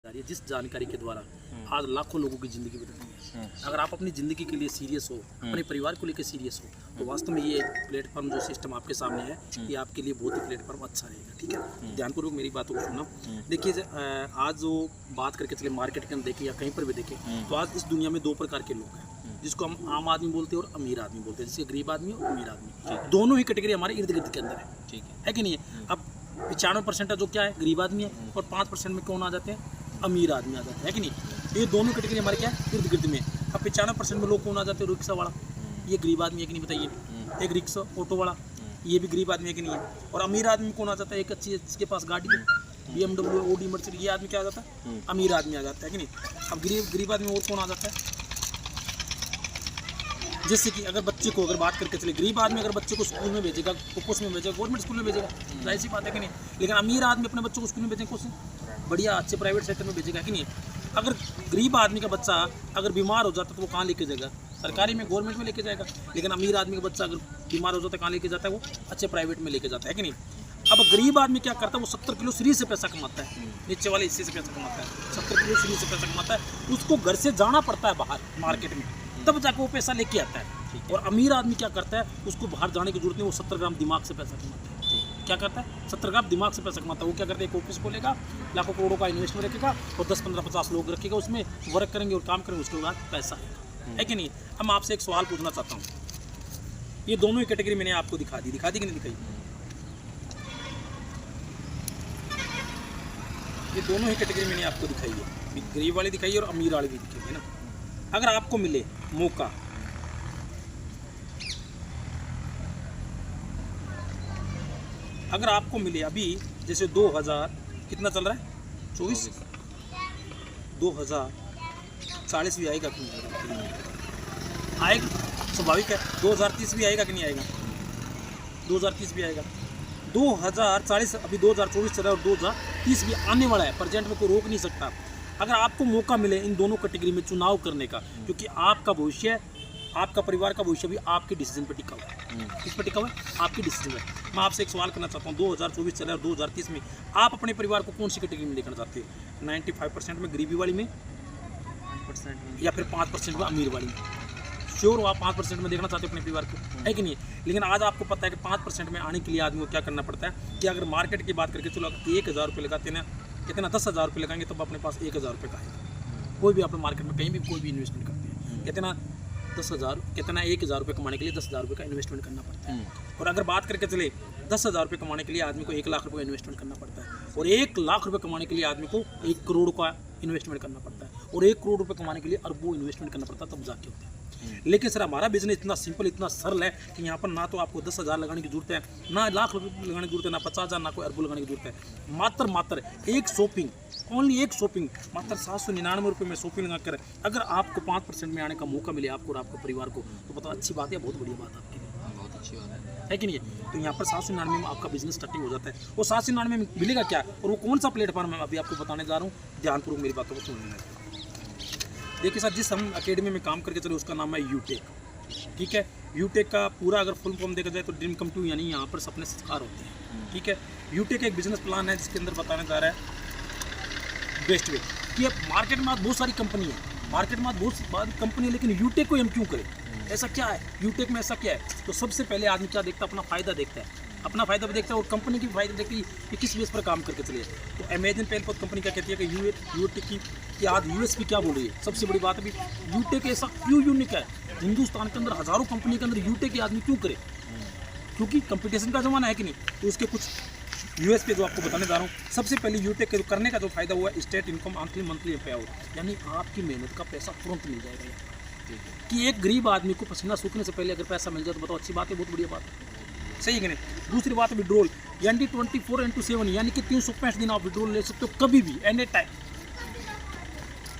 जिस जानकारी के द्वारा आज लाखों लोगों की ज़िंदगी बदल रही है। अगर आप अपनी ज़िंदगी के लिए सीरियस हो, अपने परिवार को लेकर सीरियस हो, तो वास्तव में ये प्लेटफॉर्म जो सिस्टम आपके सामने है, ये आपके लिए बहुत ही प्लेटफॉर्म अच्छा रहेगा। ठीक है, ध्यानपूर्वक मेरी बातों को सुनो। देखिए, आज जो बात करके चले मार्केट के अंदर देखें या कहीं पर भी देखें, तो आज इस दुनिया में दो प्रकार के लोग हैं, जिसको हम आम आदमी बोलते हैं और अमीर आदमी बोलते हैं। जैसे गरीब आदमी और अमीर आदमी, दोनों ही कैटेगरी हमारे इर्द गिर्द के अंदर है। ठीक है कि नहीं है? अब 95% जो क्या है, गरीब आदमी है, और 5% में कौन आ जाते हैं, अमीर आदमी आ जाते हैं कि नहीं। ये दोनों कैटेगरी हमारे क्या है, इर्द गिर्द में। अब 95% में लोग कौन आ जाते हैं, रिक्शा वाला, ये गरीब आदमी है कि नहीं बताइए। एक रिक्शा ऑटो वाला, ये भी गरीब आदमी है कि नहीं है। और अमीर आदमी कौन आ जाता है, एक अच्छी जिसके पास गाड़ी है, BMW, OD, मर्सिडीज, ये आदमी क्या आ जाता है, अमीर आदमी आ जाता है कि नहीं। अब गरीब आदमी और कौन आ जाता है, जैसे कि अगर बच्चे को अगर बात करके चले, गरीब आदमी अगर बच्चे को स्कूल में भेजेगा, कुछ में भेजेगा, गवर्नमेंट स्कूल में भेजेगा, जाहिर सी बात है कि नहीं। लेकिन अमीर आदमी अपने बच्चों को स्कूल में भेजेगा, कुछ बढ़िया अच्छे प्राइवेट सेक्टर में भेजेगा कि नहीं। अगर गरीब आदमी का बच्चा अगर बीमार हो जाता है तो वो कहाँ लेके जाएगा, सरकारी में, गवर्नमेंट में लेके जाएगा। लेकिन अमीर आदमी का बच्चा अगर बीमार हो जाता है कहाँ लेके जाता है, वो अच्छे प्राइवेट में लेके जाता है कि नहीं। अब गरीब आदमी क्या करता है, वो 70 किलो सीढ़ी से पैसा कमाता है, नीचे वाले हिस्से से पैसा कमाता है, 70 किलो सीढ़ी से पैसा कमाता है। उसको घर से जाना पड़ता है बाहर मार्केट में, तब जाकर वो पैसा लेके आता है। और अमीर आदमी क्या करता है, उसको बाहर जाने की जरूरत नहीं, वो 70 ग्राम दिमाग से पैसा कमाता है। क्या करता है, 70 ग्राम दिमाग से पैसा कमाता है। वो क्या करता है, एक ऑफिस खोलेगा, लाखों करोड़ों का इन्वेस्टमेंट रखेगा, और 10, 15, 50 लोग रखेगा, उसमें वर्क करेंगे और काम करेंगे, उसके बाद पैसा है कि नहीं। हम आपसे एक सवाल पूछना चाहता हूँ, ये दोनों ही कैटेगरी मैंने आपको दिखा दी कि नहीं दिखाई। ये दोनों ही कैटेगरी मैंने आपको दिखाई है, गरीब वाली दिखाई है और अमीर वाली भी दिखाई है ना। अगर आपको मिले मौका, अगर आपको मिले अभी, जैसे 2000 कितना चल रहा है, 24, 2040 भी आएगा कि नहीं आएगा, स्वाभाविक है। 2030 भी आएगा कि नहीं आएगा, 2030 भी आएगा। 2040 अभी 2024 चल रहा है और 2030 भी आने वाला है, प्रेजेंट में कोई रोक नहीं सकता। अगर आपको मौका मिले इन दोनों कैटेगरी में चुनाव करने का, क्योंकि आपका भविष्य, आपका परिवार का भविष्य भी आपके डिसीजन पर टिका हुआ है। किस पर टिका हुआ है, आपके डिसीजन है। मैं आपसे एक सवाल करना चाहता हूँ, 2024 चल रहा है और 2030 में आप अपने परिवार को कौन सी कैटेगरी में देखना चाहते हैं, 95% में गरीबी वाली में, 5% में, या फिर 5% में अमीर वाली में। श्योर हो आप 5% में देखना चाहते हो अपने परिवार को, है कि नहीं। लेकिन आज आपको पता है कि 5% में आने के लिए आदमी को क्या करना पड़ता है, कि अगर मार्केट की बात करके चलो, 1000 रुपये लगाते हैं ना, कितना 10,000 रुपये लगाएंगे तब अपने पास 1000 रुपये का आएगा। कोई भी अपने मार्केट में कहीं भी कोई भी इन्वेस्टमेंट करते हैं, कितना 10,000, कितना 1000 रुपये कमाने के लिए 10,000 रुपये का इन्वेस्टमेंट करना पड़ता है। और अगर बात करके चले 10,000 रुपये कमाने के लिए आदमी को 1 लाख रुपये इन्वेस्टमेंट करना पड़ता है, और 1 लाख रुपये कमाने के लिए आदमी को 1 करोड़ का इन्वेस्टमेंट करना पड़ता है, और 1 करोड़ रुपये कमाने के लिए अरबों इन्वेस्टमेंट करना पड़ता है, तब जाके होता है। लेकिन सर हमारा बिजनेस इतना सिंपल, इतना सरल है कि यहाँ पर ना तो आपको 10,000 लगाने की जरूरत है, ना लाख रुपये लगाने की जरूरत है, ना 50,000, ना कोई अरबों लगाने की जरूरत है। मात्र एक शॉपिंग, ओनली एक शॉपिंग, मात्र 799 रुपये में शॉपिंग लगाकर अगर आपको 5% में आने का मौका मिले आपको और आपके परिवार को, तो पता अच्छी बात है, बहुत बढ़िया बात आपके लिए, बहुत अच्छी बात है कि नहीं। तो यहाँ पर 799 में आपका बिजनेस स्टार्टिंग हो जाता है। वो 799 में मिलेगा क्या, और वो कौन सा प्लेटफॉर्म है, अभी आपको बताने जा रहा हूँ, ध्यानपूर्वक मेरी बातों को सुनिए। देखिए सर, जिस हम अकेडमी में काम करके चले उसका नाम है यूटेक। ठीक है, यूटेक का पूरा अगर फुल फॉर्म देखा जाए तो ड्रीम कम ट्रू, यानी यहाँ पर सपने साकार होते हैं। ठीक है, यूटेक एक बिजनेस प्लान है जिसके अंदर बताने जा रहा है बेस्ट वे, कि मार्केट में आज बहुत सारी कंपनी है, मार्केट में आज बहुत सारी कंपनी है, लेकिन यूटेक को हम क्यों करें, ऐसा क्या है यूटेक में, ऐसा क्या है। तो सबसे पहले आदमी क्या देखता है, अपना फ़ायदा देखता है, अपना फ़ायदा भी देखता है और कंपनी की फायदा देखती है कि किस बेस पर काम करके चले। तो अमेजन पहल पर कंपनी क्या कहती है कि यूटेक की आज यूएसपी क्या बोल रही है, सबसे बड़ी बात अभी यूटेक ऐसा क्यों यूनिक है, हिंदुस्तान के अंदर हज़ारों कंपनी के अंदर यूटेक के आदमी क्यों करे, क्योंकि कंपटीशन का ज़माना है कि नहीं। तो उसके कुछ यूएस पे जो आपको बताने जा रहा हूँ। सबसे पहले यूटेक के जो करने का जो फायदा हुआ है, स्टेट इनकम मंथली पे आउट, यानी आपकी मेहनत का पैसा तुरंत मिल जाएगा। कि एक गरीब आदमी को पसीना सूखने से पहले अगर पैसा मिल जाए तो बताओ अच्छी बात है, बहुत बढ़िया बात है, सही है कि नहीं। दूसरी बात है विड्रोल, यानी 24/7, यानी कि 365 दिन आप विड्रोल ले सकते हो कभी भी, एनी टाइम।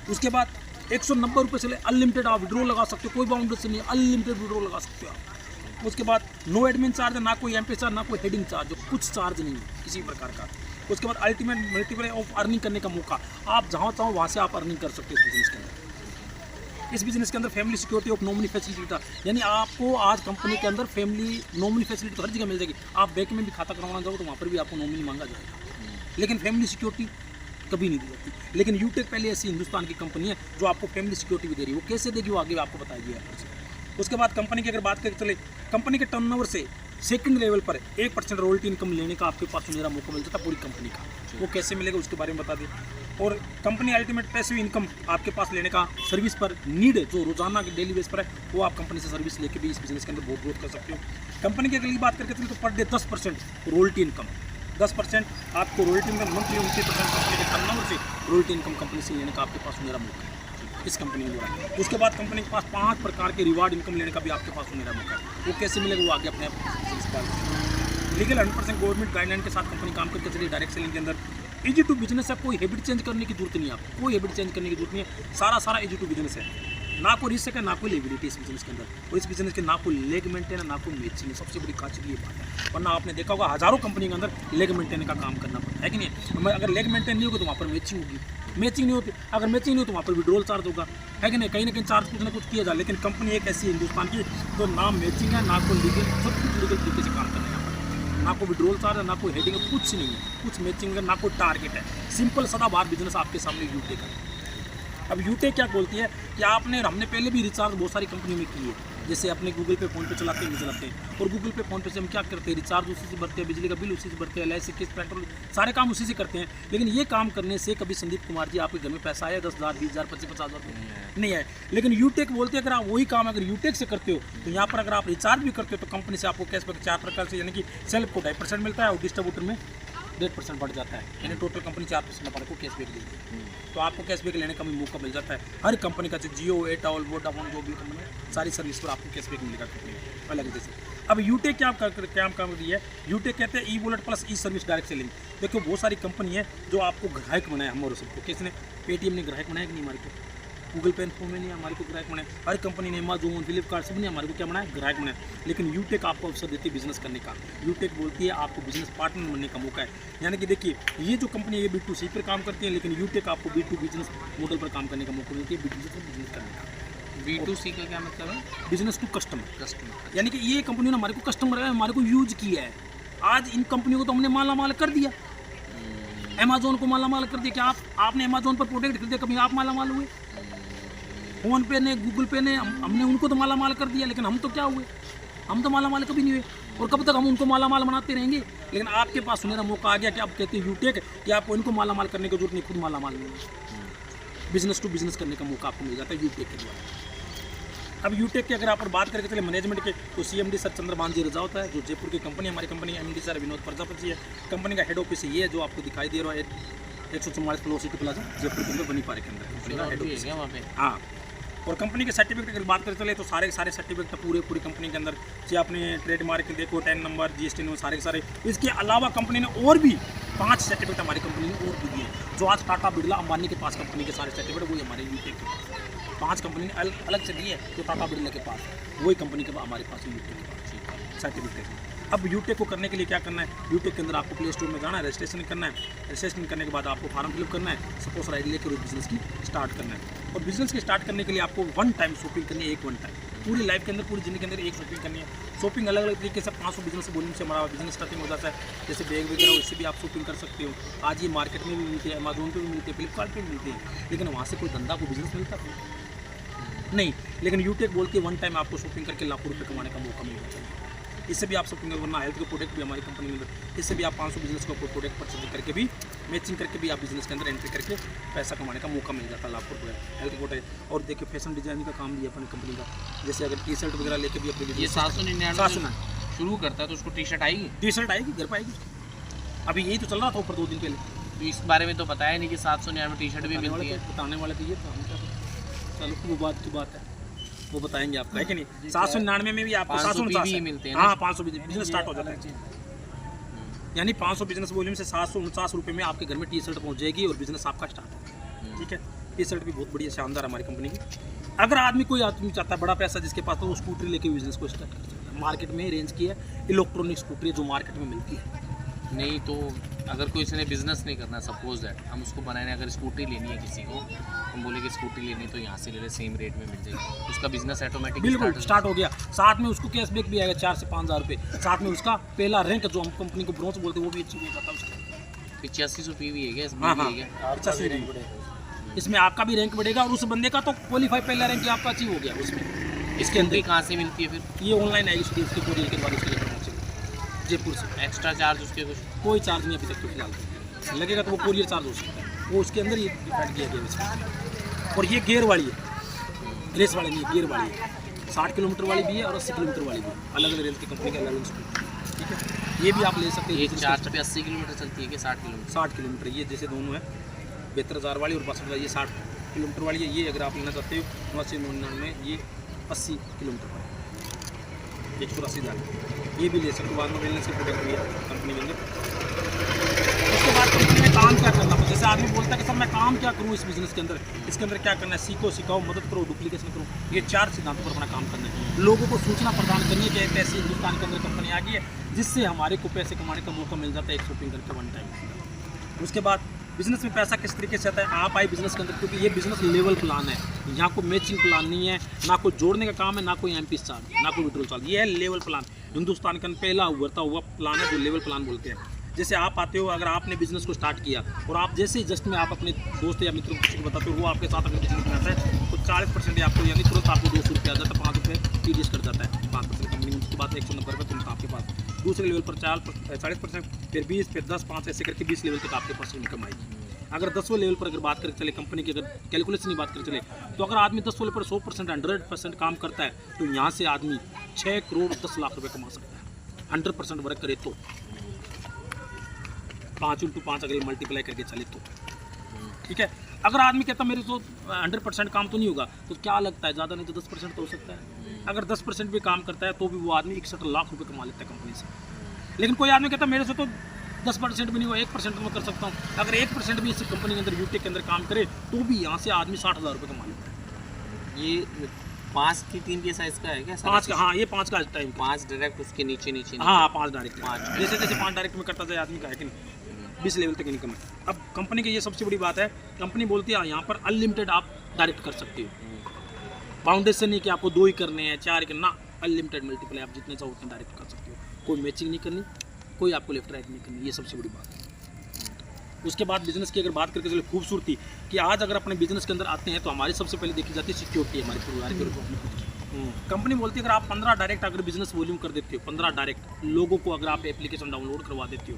उसके बाद 190 रुपये से अनलिमिटेड आप विड्रोल लगा सकते हो, कोई बाउंड्री नहीं, अनलिमिटेड विड्रोल लगा सकते हो आप। उसके बाद नो एडमिन चार्ज, ना कोई एमपी चार्ज, ना कोई हेडिंग चार्ज, कुछ चार्ज नहीं है किसी प्रकार का। उसके बाद अल्टीमेट मल्टीपल ऑफ अर्निंग करने का मौका, आप जहाँ चाहो वहाँ से आप अर्निंग कर सकते हो इस बिजनेस के अंदर। इस बिजनेस के अंदर family security of nominee facility था, यानी आपको आज कंपनी के अंदर फैमिली नॉमिनी फैसिलिटी तो हर जगह मिल जाएगी। आप बैंक में भी खाता करवाना चाहो तो वहाँ पर भी आपको नॉमिनी मांगा जाएगा, लेकिन फैमिली सिक्योरिटी कभी नहीं दी जाती। लेकिन यूटेक पहले ऐसी हिंदुस्तान की कंपनी है जो आपको फैमिली सिक्योरिटी भी दे रही है। वो कैसे देगी वो आगे आपको बताएगी यहाँ पर। उसके बाद कंपनी की अगर बात करके चले, कंपनी के टर्नओवर से सेकंड लेवल पर 1% रॉयल्टी इनकम लेने का आपके पास सुनहरा मौका मिलता था पूरी कंपनी का। वो कैसे मिलेगा उसके बारे में बता दें। और कंपनी अल्टीमेट पैसिव इनकम आपके पास लेने का सर्विस पर नीड जो रोजाना के डेली बेस पर है, वो आप कंपनी से सर्विस लेके भी इस बिजनेस के अंदर बहुत ग्रोथ कर सकते हो। कंपनी की अगली बात करके चलिए तो पर डे 10% रॉयल्टी इनकम, 10% आपको रॉयल्टी इनकम मंथली 29% कंपनी के टर्नओवर से रॉयल्टी इनकम कंपनी से लेने का आपके पास सुनहरा मौका है इस कंपनी के द्वारा। उसके बाद कंपनी के पास 5 प्रकार के रिवार्ड इनकम लेने का भी आपके पास सुनहरा मौका है। वो कैसे मिलेगा वो आगे अपने आप। लीगल 100% गवर्नमेंट गाइडलाइन के साथ कंपनी काम करके चलिए। डायरेक्ट सेलिंग के अंदर इजी टू बिजनेस है, कोई हैबिट चेंज करने की जरूरत नहीं है आपको, कोई हैबिट चेंज करने की जरूरत नहीं है। सारा इजी टू बिजनेस है, ना कोई रिस्क है ना कोई लेबिलिटी इस बिजनेस के अंदर। और इस बिजनेस के ना कोई लेग मेंटेन है ना कोई मैचिंग है। सबसे बड़ी खासियत ये बात है, वरना आपने देखा होगा हजारों कंपनी के अंदर लेग मेंटेन का काम करना पड़ता है कि नहीं। अगर लेग मेंटेन नहीं होगा तो वहाँ पर मैचिंग होगी, मैचिंग नहीं होती, अगर मैचिंग नहीं हो तो वहाँ पर विड्रॉल चार्ज होगा, है कि नहीं। कहीं ना कहीं चार्ज कुछ ना कुछ किया जाए। लेकिन कंपनी एक ऐसी हिंदुस्तान की तो ना मैचिंग है ना कोई लीगल, सब कुछ लीगल तरीके से काम करना है, ना कोई विड्रॉल चार्ज है ना कोई हेडिंग है, कुछ नहीं है, कुछ मैचिंग है ना कोई टारगेट है। सिंपल सदाबहार बिजनेस आपके सामने यूटेक है। अब यूटेक क्या बोलती है कि हमने पहले भी रिचार्ज बहुत सारी कंपनी में की है, जैसे अपने गूगल पे फोन पे चलाते हैं, चलाते हैं। और गूगल पे फोन पे से हम क्या करते हैं, रिचार्ज उसी से भरते हैं, बिजली का बिल उसी से भरते हैं, LIC किस्त पेट्रोल सारे काम उसी से करते हैं। लेकिन ये काम करने से कभी संदीप कुमार जी आपके घर में पैसा आया 10,000 20,000 25,000 रुपये नहीं आए। लेकिन यूटेक बोलते हैं अगर आप वही काम अगर यूटेक से करते हो तो यहाँ पर अगर आप रिचार्ज भी करते हो तो कंपनी से आपको कैशबैक 4 प्रकार से, यानी कि सेल्फ को 2.5% मिलता है और डिस्ट्रीब्यूटर में 1.5% बढ़ जाता है, यानी टोटल कंपनी 4% आपको कैशबैक देगी। तो आपको कैशबैक लेने का भी मौका मिल जाता है। हर कंपनी का जियो, एयरटेल, वोडाफोन जो भी कंपनी है सारी सर्विस पर आपको कैशबैक मिलेगा कंपनी अलग जैसे। अब यूटेक क्या काम रही है, यूटेक कहते हैं ई वॉलेट प्लस ई सर्विस डायरेक्ट सेलिंग। देखो बहुत सारी कंपनी है जो आपको ग्राहक बनाया हमारे सबको। किसने, पेटीएम ने ग्राहक बनाया कि नहीं हमारे को, गूगल पे फोन में नहीं हमारे को ग्राहक बनाया, हर कंपनी ने अमेज़न फ्लिपकार्ट सब ने हमारे को क्या बनाया, ग्राहक बनाया। लेकिन यूटेक आपको अवसर देती है बिजनेस करने का। यूटेक बोलती है आपको बिजनेस पार्टनर बनने का मौका है। यानी कि देखिए ये जो कंपनी है ये B2C पर काम करती है, लेकिन यूटेक आपको B2 बिजनेस मॉडल पर काम करने का मौका मिलती है, बिजनेस करने का। B2C का क्या मतलब है, बिजनेस टू कस्टमर। यानी कि ये कंपनी ने हमारे को कस्टमर है, हमारे को यूज किया है। आज इन कंपनियों को तो हमने माला माल कर दिया, अमेज़न को माला माल कर दिया। क्या आपने अमेज़न पर प्रोडक्ट खरीदे, कभी आप माला माल हुए? फोन पे ने, गूगल पे ने, हमने उनको तो माला माल कर दिया, लेकिन हम तो क्या हुए, हम तो माला माल कभी नहीं हुए। और कब तक हम उनको माला माल बनाते रहेंगे। लेकिन आपके पास सुनहरा मौका आ गया कि आप कहते हैं यूटेक कि आपको इनको माला माल करने की जरूरत नहीं, खुद माला माल नहीं है। बिजनेस टू बिजनेस करने का मौका आपको मिल जाता है यूटेक के द्वारा। अब यूटेक की अगर आप बात करके चले मैनेजमेंट के तो CMD सर चंद्रभान जी रजा होता है, जो जयपुर की कंपनी हमारी company MD sir Vinod Prajapati है। कंपनी का हेड ऑफिस ये है जो आपको दिखाई दे रहा है 144 फ्लोर सिटी प्लाजा जयपुर के अंदर बनी पार्क के अंदर कंपनी का हेड ऑफिस है वहाँ पे। हाँ, और कंपनी के सर्टिफिकेट की बात करते चले तो सारे सर्टिफिकेट पूरी कंपनी के अंदर, चाहे आपने ट्रेडमार्क देखो, 10 नंबर, GST नंबर, सारे। इसके अलावा कंपनी ने और भी 5 सर्टिफिकेट हमारी कंपनी ने और भी दिए हैं, जो आज टाटा बिरला अंबानी के पास कंपनी के सारे सर्टिफिकेट वही हमारे यूटेक के 5 कंपनी ने अलग से दिए हैं, जो टाटा बिरला के पास है वही कंपनी के हमारे पास यूटेक के पास सर्टिफिकेट। अब यूटेक को करने के लिए क्या करना है, यूटेक के अंदर आपको प्ले स्टोर में जाना है, रजिस्ट्रेशन करना है। रजिस्ट्रेशन करने के बाद आपको फॉर्म फिलअप करना है, सपोज आईडी लेकर उस बिजनेस की स्टार्ट करना है। और बिजनेस की स्टार्ट करने के लिए आपको 1 टाइम शॉपिंग करनी है, वन टाइम पूरी लाइफ के अंदर, पूरी जिंदगी के अंदर एक शॉपिंग करनी है। शॉपिंग अलग अलग तरीके से 500 बिजनेस वॉल्यूम से हमारा बिजनेस स्टार्टिंग हो जाता है। जैसे बैग वगैरह उससे भी आप शॉपिंग कर सकते हो। आज ये मार्केट में भी मिलते हैं, अमेज़न पे भी मिलते हैं, फ्लिपकार्ट पे भी मिलते हैं, लेकिन वहाँ से कोई धंधा को बिजनेस मिलता नहीं। लेकिन यूटेक बोल के 1 टाइम आपको शॉपिंग करके लाखों रुपये कमाने का मौका मिल जाता है। इससे भी आप शॉपिंग वरना हेल्थ के प्रोडक्ट भी हमारी कंपनी में, इससे भी आप 500 बिजनेस का प्रोडक्ट परचेज करके भी मैचिंग करके भी आप बिजनेस के अंदर एंट्री करके पैसा कमाने का मौका मिल जाता है लाखों रुपये हेल्थ प्रोडक्ट। और देखिए फैशन डिजाइनिंग का काम भी अपनी कंपनी का, जैसे अगर T-शर्ट वगैरह लेके भी अपने ये 799 शुरू करता है तो उसको T-शर्ट आएगी, T-शर्ट आएगी, घर पर आएगी। अभी यही तो चल रहा था ऊपर 2 दिन पहले, तो इस बारे में तो बताया नहीं कि 799 T-शर्ट भी मिलती है। बताने वाले तो ये तो हम क्या, चलो वो बात की बात है, वो बताएंगे आपको, है कि नहीं। 799 में भी आपको 749 मिलते हैं। हाँ, 500 बिजनेस स्टार्ट हो जाता है, यानी 500 बिजनेस वॉल्यूम से 749 रुपये में आपके घर में T-शर्ट पहुंच जाएगी और बिजनेस आपका स्टार्ट होगा। ठीक है, T-शर्ट भी बहुत बढ़िया शानदार हमारी कंपनी की। अगर कोई आदमी चाहता है बड़ा पैसा जिसके पास, तो वो स्कूटरी लेके बिजनेस को स्टार्ट कर सकता है। मार्केट में रेंज की है इलेक्ट्रॉनिक स्कूटरी जो मार्केट में मिलती है। नहीं तो अगर कोई इसने बिजनेस नहीं करना, सपोज दैट हम उसको बनाने, अगर स्कूटी लेनी है किसी को, हम बोले कि स्कूटी लेनी है तो यहाँ से ले ले, सेम रेट में मिल जाएगी, उसका बिजनेस ऑटोमेटिक बिल्कुल स्टार्ट हो गया। साथ में उसको कैशबैक भी आएगा 4 से 5 हज़ार रुपये। साथ में उसका पहला रैंक जो हम कंपनी को ब्रोंज बोलते हैं वो भी अचीव हो जाता है उसका। 8500 PV है क्या इसमें? हाँ हाँ भी है क्या? 85 रैंक। इसमें आपका भी रैंक बढ़ेगा और उस बंदे का तो क्वालिफाई पहला रैंक आपका अचीव हो गया उसमें। इसके अंदर कहाँ से मिलती है फिर? ये ऑनलाइन आएगी इसके कोरियर के बाद उसके लिए जयपुर से। एक्स्ट्रा चार्ज उसके कुछ? कोई चार्ज नहीं अभी तक तो फिलहाल, लगेगा तो वो कोरियर चार्ज हो सकता है, वो उसके अंदर ही डिफाइड किया गया इसमें। और ये गियर वाली है, रेस वाली नहीं, गियर वाली है। 60 किलोमीटर वाली भी है और 80 किलोमीटर वाली भी है, अलग अलग रेल की कंपनी के अलग अलग स्कूटी, ठीक है। ये भी आप ले सकते हैं। ये चार्ज पे 80 किलोमीटर चलती है कि 60 किलोमीटर? 60 किलोमीटर, ये जैसे दोनों है 72,000 वाली और 62,000, ये 60 किलोमीटर वाली है। ये अगर आप लेना चाहते हो 99 ये 80 किलोमीटर वाली 184,000, ये भी ले सकते हो। बाद में मिलने से प्रोडक्ट भी है कंपनी के अंदर। उसके बाद कंपनी में काम क्या करना है, जैसे आदमी बोलता है कि सर मैं काम क्या करूँ इस बिज़नेस के अंदर, इसके अंदर क्या करना है, सीखो सिखाओ, मदद करो, डुप्लीकेशन करो। ये 4 सिद्धांतों पर अपना काम करना है। लोगों को सूचना प्रदान करनी है कि एक ऐसी हिंदुस्तान के अंदर कंपनी आ गई है जिससे हमारे को पैसे कमाने का मौका मिल जाता है एक शॉपिंग करके वन टाइम। उसके बाद बिजनेस में पैसा किस तरीके से आता है, आप आए बिजनेस के अंदर, क्योंकि ये बिजनेस लेवल प्लान है, यहाँ कोई मैचिंग प्लान नहीं है, ना कोई जोड़ने का काम है, ना कोई एमपी चार्ज, ना कोई विड्रॉल चार्ज। ये है लेवल प्लान, हिंदुस्तान का पहला उभरता हुआ प्लान है जो लेवल प्लान बोलते हैं। जैसे आप आते हो, अगर आपने बिजनेस को स्टार्ट किया और आप जैसे ही जस्ट में आप अपने दोस्त या मित्रों को बताते हो, वो आपके साथ अपने बिजनेस में आता है, तो 40% आपको यानी तुरंत आपको 200 रुपये आ जाता है, 5 रुपये टीडीएस कर जाता है 5% कंपनी। उसके बाद 190 रुपये तुरंत आपके पास। दूसरे लेवल पर 40%, फिर 20, फिर 10, 5 ऐसे करके 20 लेवल तक आपके पास इनकम आएगी। अगर 10वें लेवल पर अगर बात करके चले कंपनी की, अगर कैलकुलेशन की बात करके चले, तो अगर आदमी 10 लेवल पर 100%, 100% काम करता है, तो यहाँ से आदमी 6 करोड़ 10 लाख रुपये कमा सकता है। 100% वर्क करे तो 5 × 5 अगर मल्टीप्लाई करके चले तो, ठीक है। अगर आदमी कहता मेरे तो 100% काम तो नहीं होगा, तो क्या लगता है ज़्यादा नहीं तो 10% तो हो सकता है। अगर 10% भी काम करता है तो भी वो आदमी 61 लाख रुपये कमा लेता है कंपनी से। लेकिन कोई आदमी कहता मेरे से तो 10% भी नहीं हुआ, 1% मैं कर सकता हूँ। अगर 1% भी इस कंपनी के अंदर यूटेक के अंदर काम करे तो भी यहाँ से आदमी 60,000 रुपये कमा लेता है। ये 5 की 3 के साइज का है क्या? 5 का, हाँ ये 5 का टाइम, 5 डायरेक्ट उसके नीचे नीचे। हाँ 5 डायरेक्ट, जैसे जैसे 5 डायरेक्ट में करता जाए आदमी का है कि नहीं, 20 लेवल तक इनकम है। अब कंपनी की ये सबसे बड़ी बात है, कंपनी बोलती है यहाँ पर अनलिमिटेड आप डायरेक्ट कर सकते हो, फाउंडेशन नहीं कि आपको 2 ही करने हैं, 4 करना, अनलिमिटेड मल्टीप्लाई आप जितने चाहो उतने डायरेक्ट कर सकते हो। कोई मैचिंग नहीं करनी, कोई आपको लेफ्ट राइट नहीं करनी, ये सबसे बड़ी बात है। उसके बाद बिजनेस की अगर बात करके चले खूबसूरती कि आज अगर अपने बिजनेस के अंदर आते हैं तो हमारी सबसे पहले देखी जाती है सिक्योरिटी हमारे परिवार के रूप। कंपनी बोलती है अगर आप 15 डायरेक्ट अगर बिजनेस वॉल्यूम कर देते हो, 15 डायरेक्ट लोगों को अगर आप एप्लीकेशन डाउनलोड करवा देते हो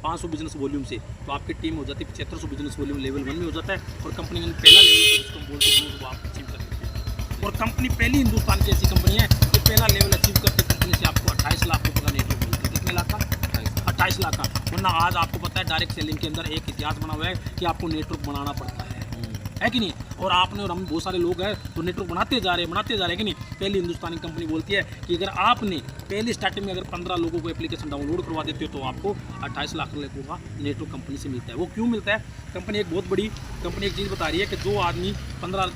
500 बिजनेस वॉल्यूम से, तो आपकी टीम हो जाती है 7500 बिजनेस वॉल्यूम लेवल 1 में हो जाता है। और कंपनी में पहला लेवल जिसको हम बोलते हैं वो आप अचीव कर देते हैं। और कंपनी पहली हिंदुस्तान की ऐसी कंपनी है कि पहला लेवल अचीव करती कंपनी से आपको 28 लाख रुपये का नेटवर्क मिलता है। कितने लाख का? 28 लाख का। वरना आज आपको पता है डायरेक्ट सेलिंग के अंदर एक इतिहास बना हुआ है कि आपको नेटवर्क बनाना पड़ता है कि नहीं। और आपने और हम बहुत सारे लोग हैं तो नेटवर्क बनाते जा रहे हैं कि नहीं। पहली हिंदुस्तानी कंपनी बोलती है कि अगर आपने पहली स्टार्टिंग में अगर 15 लोगों को एप्लीकेशन डाउनलोड करवा देते हो तो आपको 28 लाख रुपये का नेटवर्क कंपनी से मिलता है। वो क्यों मिलता है? कंपनी एक बहुत बड़ी कंपनी एक चीज़ बता रही है कि जो आदमी 15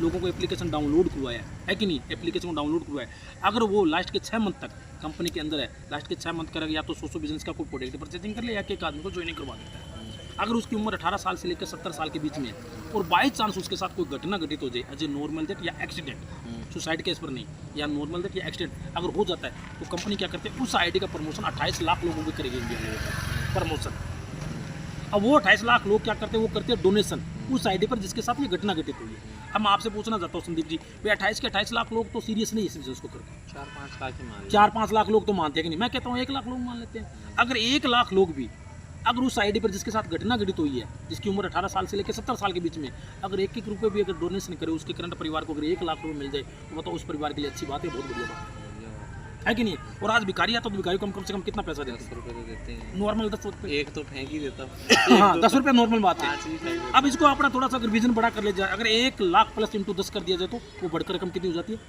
लोगों को एप्लीकेशन डाउनलोड करवाया है कि नहीं, एप्लीकेशन को डाउनलोड करवाया, अगर वो लास्ट के 6 मंथ तक कंपनी के अंदर है, लास्ट के 6 मंथ करेगा या तो 100 बिजनेस का कोई प्रोडक्ट परचेजिंग कर ले या कि एक आदमी को ज्वाइनिंग करवा देता है। अगर उसकी उम्र 18 साल से लेकर 70 साल के बीच में है और बाई चांस उसके साथ कोई घटना घटित हो जाए, एज ए नॉर्मल डेथ या एक्सीडेंट, सुसाइड केस पर नहीं, या नॉर्मल डेथ या एक्सीडेंट अगर हो जाता है तो कंपनी क्या करती है उस आईडी का प्रमोशन 28 लाख लोगों को करेगी इंडिया में प्रमोशन। अब वो 28 लाख लोग क्या करते हैं, वो करते हैं डोनेशन उस आईडी पर जिसके साथ ये घटना घटित हुई है। अब मैं आपसे पूछना चाहता हूँ संदीप जी, भाई 28 के 28 लाख लोग तो सीरियस नहीं इस बिजनेस को करते हैं। 4-5 लाख ही मान 4-5 लाख लोग तो मानते हैं कि नहीं, मैं कहता हूँ 1 लाख लोग मान लेते हैं। अगर 1 लाख लोग भी अगर उस आईडी पर जिसके साथ घटना घटित हुई है, जिसकी उम्र 18 साल से लेकर 70 साल के बीच में, अगर 1-1 रुपये भी अगर डोनेशन करे उसके करंट परिवार को अगर 1 लाख रुपये मिल जाए तो बताओ उस परिवार के लिए अच्छी बात है, बहुत बढ़िया बात है कि नहीं। और आज भिखारी आता तो भिखारी को कम से कम कितना पैसा देते हैं? 10 रुपये तो देते हैं, नॉर्मल 10 रुपये। एक तो फेंक ही देता हाँ 10 रुपये नॉर्मल बात है। 5 भी फेंक देता। अब इसको अपना थोड़ा सा अगर विजन बड़ा कर ले जाए, अगर 1 लाख प्लस इंटू 10 कर दिया जाए तो वो बढ़कर रकम कितनी हो जाती है?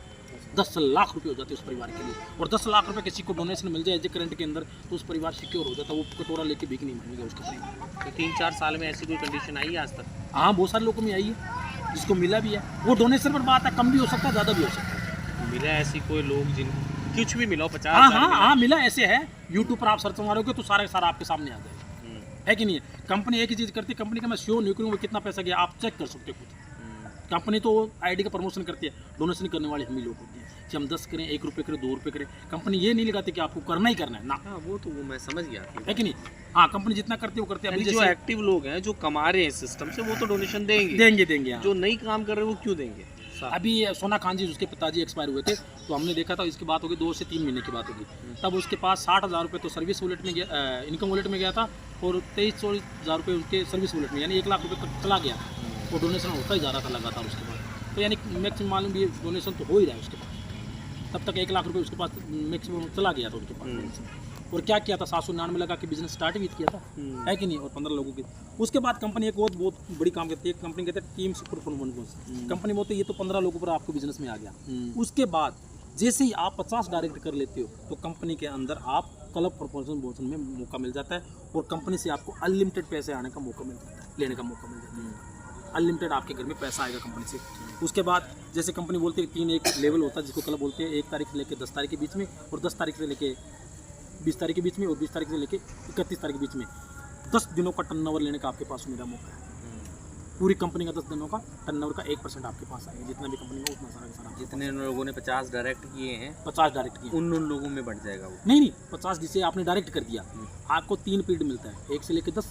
10 लाख रुपये हो जाते हैं उस परिवार के लिए। और 10 लाख रुपये किसी को डोनेशन मिल जाए एज ए करंट के अंदर तो उस परिवार सिक्योर हो जाता है, वो कटोरा लेके भीख नहीं मांगेगा उसका परिवार। तो 3-4 साल में ऐसी कोई कंडीशन आई है आज तक? हाँ बहुत सारे लोगों में आई है जिसको मिला भी है। वो डोनेशन पर बात है, कम भी हो सकता है ज़्यादा भी हो सकता है। मिला ऐसी कोई लोग जिनको कुछ भी मिला हो 50 हाँ मिला ऐसे है। यूट्यूब पर आप सर्च मारोगे तो सारा सारा आपके सामने आ जाएगा, है कि नहीं। कंपनी एक ही चीज़ करती है, कंपनी का मैं श्योर नहीं करूँगा कितना पैसा गया, आप चेक कर सकते हो खुद। कंपनी तो आईडी का प्रमोशन करती है, डोनेशन करने वाले हम ही लोग होते हैं कि हम 10 करें, 1 रुपये करें, 2 रुपये करें। कंपनी ये नहीं लगाती कि आपको करना ही करना है ना। हाँ वो तो वो मैं समझ गया है कि नहीं। हाँ कंपनी जितना करती है वो करती है। यानी अभी जो जैसे एक्टिव लोग हैं, जो कमा रहे हैं सिस्टम से, वो तो डोनेशन देंगे। देंगे हाँ। जो नहीं काम कर रहे वो क्यों देंगे? अभी सोना खान जी उसके पिताजी एक्सपायर हुए थे, तो हमने देखा था इसकी बात होगी 2 से 3 महीने की बात होगी, तब उसके पास 60,000 रुपये तो सर्विस वॉलेट में गया, इनकम वॉलेट में गया था, और 23-24 हज़ार रुपये उसके सर्विस वॉलेट में, यानी 1 लाख रुपये तक चला गया। वो डोनेशन होता ही जा रहा था लगातार उसके बाद, तो यानी मैक्सिमम मालूम भी डोनेशन तो हो ही रहा है उसके पास। तब तक 1 लाख रुपये उसके पास मैक्सिमम चला गया था उसके पास। और क्या किया था, 799 लगा के बिजनेस स्टार्ट भी किया था, है कि नहीं, और 15 लोगों की। उसके बाद कंपनी एक बहुत बड़ी काम करती है, कंपनी कहते हैं टीम सुपर परफॉर्मेंस। कंपनी बोलते है ये तो 15 लोगों पर आपको बिजनेस में आ गया। उसके बाद जैसे ही आप 50 डायरेक्ट कर लेते हो, तो कंपनी के अंदर आप क्लब प्रपोजन में मौका मिल जाता है, और कंपनी से आपको अनलिमिटेड पैसे आने का मौका मिल जाता है, लेने का मौका मिल जाता है। अनलिमिटेड आपके घर में पैसा आएगा कंपनी से। उसके बाद जैसे कंपनी बोलती है 3 एक लेवल होता है जिसको क्लब बोलते हैं, 1 तारीख से लेकर 10 तारीख के बीच में, और 10 तारीख से लेकर 20 तारीख के बीच में, और 20 तारीख से लेके 31 तारीख के बीच में 10 दिनों का टर्नओवर लेने का आपके पास मेरा मौका है। पूरी कंपनी का 10 दिनों का टर्नओवर का 1% आपके पास आएगा, जितना भी कंपनी का उतना सारा जितने लोगों ने 50 डायरेक्ट किए हैं, 50 डायरेक्ट किए, उन लोगों में बढ़ जाएगा वो। नहीं 50 जिसे आपने डायरेक्ट कर दिया, आपको 3 पीरियड मिलता है, 1 से लेकर 10,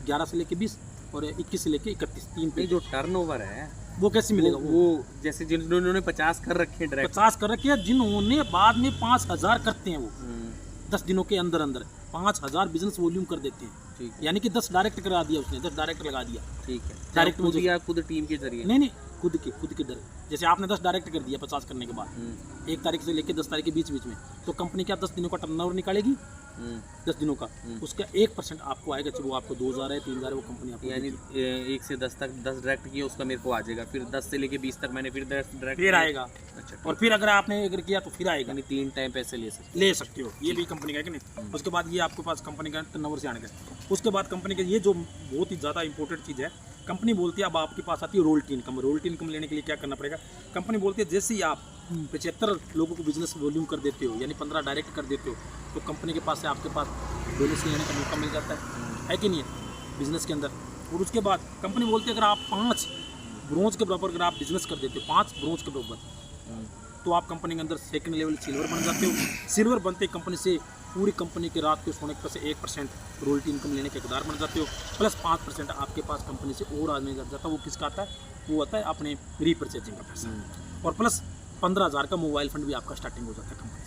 11 से लेकर 20 और 21 से लेकर 31, 3 नहीं, जो टर्नओवर है वो कैसे मिलेगा? वो जैसे जिन्होंने 50 कर रखे हैं डायरेक्ट, 50 कर रखे हैं, जिन्होंने बाद में 5,000 करते हैं, वो 10 दिनों के अंदर 5,000 बिजनेस वॉल्यूम कर देते हैं। ठीक, यानी कि 10 डायरेक्ट करा दिया उसने, 10 डायरेक्ट लगा दिया। ठीक है, डायरेक्ट खुद या खुद टीम के जरिए? नहीं खुद के दर, जैसे आपने 10 डायरेक्ट कर दिया 50 करने के बाद, 1 तारीख से लेकर 10 तारीख के बीच में, तो कंपनी क्या 10 दिनों का टर्नओवर निकालेगी, 10 दिनों का, उसका 1% आपको आएगा, चाहे वो आपको 2,000 है 3,000 है, वो कंपनी आपको, यानी 1 से 10 तक 10 डायरेक्ट किया उसका मेरे को आ जाएगा, फिर 10 से लेके 20 तक मैंने फिर 10 डायरेक्ट फिर आएगा। अच्छा, और फिर अगर आपने अगर किया तो फिर आएगा, यानी 3 टाइम पैसे ले सकते हो, ये भी कंपनी का है कि नहीं। उसके बाद ये आपके पास कंपनी का टर्नओवर से आने का। उसके बाद कंपनी के ये जो बहुत ही ज़्यादा इंपॉर्टेंट चीज़ है, कंपनी बोलती है अब आपके पास आती है रोयल्टी इनकम। रोयल्टी इनकम लेने के लिए क्या करना पड़ेगा, कंपनी बोलती है जैसे ही आप 75 लोगों को बिजनेस वॉल्यूम कर देते हो, यानी 15 डायरेक्ट कर देते हो, तो कंपनी के पास से आपके पास बोनस लेने का मौका मिल जाता है कि नहीं है बिजनेस के अंदर। और उसके बाद कंपनी बोलती है अगर आप 5 ब्रोंज के बराबर अगर आप बिजनेस कर देते हो, 5 ब्रोंज के बराबर, तो आप कंपनी के अंदर सेकंड लेवल सिल्वर बन जाते हो। सिल्वर बनते कंपनी से पूरी कंपनी के रात के सोने के पैसे 1% रॉयल्टी इनकम लेने के हकदार बन जाते हो, प्लस 5% आपके पास कंपनी से और आदमी जाता है। वो किसका आता है, वो आता है अपने रीपरचेजिंग का पैसा, और प्लस 15,000 का मोबाइल फंड भी आपका स्टार्टिंग हो जाता है कंपनी से।